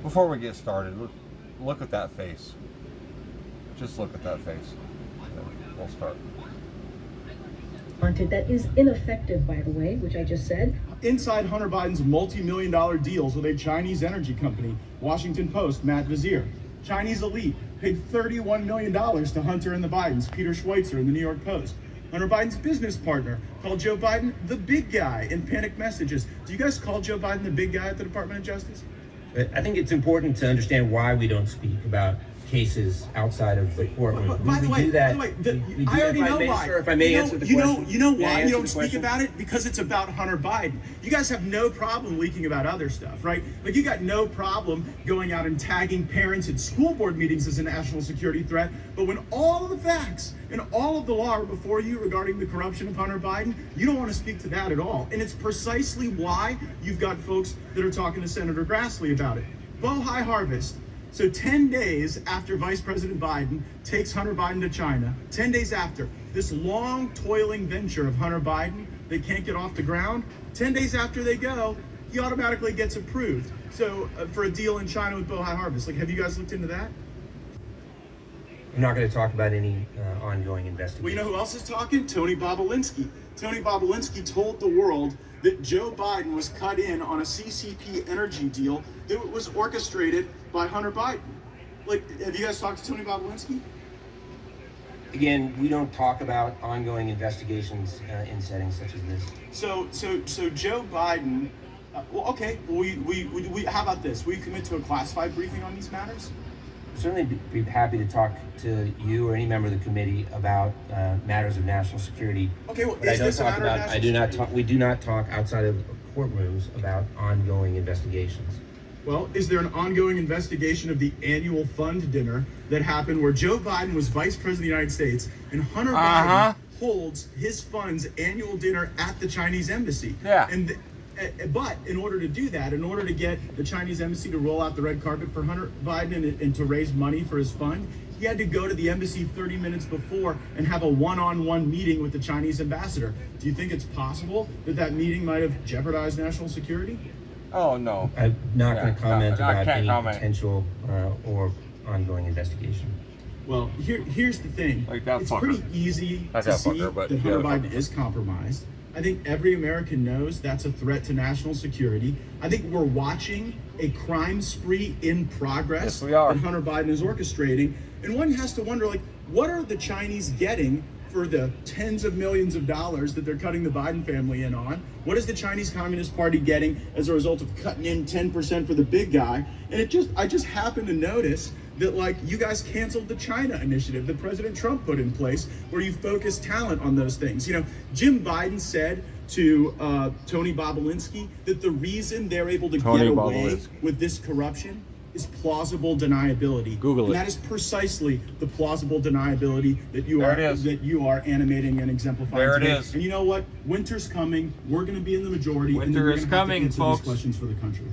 before we get started, look at that face. Just look at that face. And we'll start. That is ineffective, by the way, which I just said. Inside Hunter Biden's multi-million-dollar deals with a Chinese energy company, Washington Post, Matt Vizier. Chinese elite paid $31 million to Hunter and the Bidens, Peter Schweitzer in the New York Post. Hunter Biden's business partner called Joe Biden the big guy in panic messages. Do you guys call Joe Biden the big guy at the Department of Justice? I think it's important to understand why we don't speak about cases outside of the courtroom. By the way, I already know why. If I may answer the question. You know why you don't speak about it? Because it's about Hunter Biden. You guys have no problem leaking about other stuff, right? Like, you got no problem going out and tagging parents at school board meetings as a national security threat. But when all of the facts and all of the law are before you regarding the corruption of Hunter Biden, you don't want to speak to that at all. And it's precisely why you've got folks that are talking to Senator Grassley about it. Bohai Harvest. So 10 days after Vice President Biden takes Hunter Biden to China, 10 days after this long toiling venture of Hunter Biden, they can't get off the ground, 10 days after they go, he automatically gets approved. So for a deal in China with Bohai Harvest, like, have you guys looked into that? I'm not going to talk about any ongoing investigation. Well, you know who else is talking? Tony Bobulinski. Tony Bobulinski told the world that Joe Biden was cut in on a CCP energy deal that was orchestrated by Hunter Biden. Like, have you guys talked to Tony Bobulinski? Again, we don't talk about ongoing investigations in settings such as this. So Joe Biden. We how about this? Will you commit to a classified briefing on these matters? Certainly be happy to talk to you or any member of the committee about matters of national security. Okay, well, but is this a matter of national security? We do not talk outside of courtrooms about ongoing investigations. Well, is there an ongoing investigation of the annual fund dinner that happened where Joe Biden was Vice President of the United States and Hunter Biden holds his fund's annual dinner at the Chinese embassy? Yeah. But in order to do that, in order to get the Chinese embassy to roll out the red carpet for Hunter Biden and to raise money for his fund, he had to go to the embassy 30 minutes before and have a one-on-one meeting with the Chinese ambassador. Do you think it's possible that that meeting might have jeopardized national security? Oh, no. I'm not going to comment about any comment. potential or ongoing investigation. Well, here's the thing. Like that it's fucker. pretty easy Not to that see fucker, but that Hunter the other Biden is compromised. I think every American knows that's a threat to national security. I think we're watching a crime spree in progress Yes, we are. that Hunter Biden is orchestrating. And one has to wonder, like, what are the Chinese getting for the tens of millions of dollars that they're cutting the Biden family in on? What is the Chinese Communist Party getting as a result of cutting in 10% for the big guy? And I just happened to notice that, like, you guys canceled the China initiative that President Trump put in place, where you focus talent on those things. You know, Jim Biden said to Tony Bobulinski that the reason they're able to get away with this corruption is plausible deniability. Google it. And that is precisely the plausible deniability that you are animating and exemplifying. There it today. is. And you know what? Winter's coming. We're going to be in the majority. Winter is coming, answer folks. these questions for the country.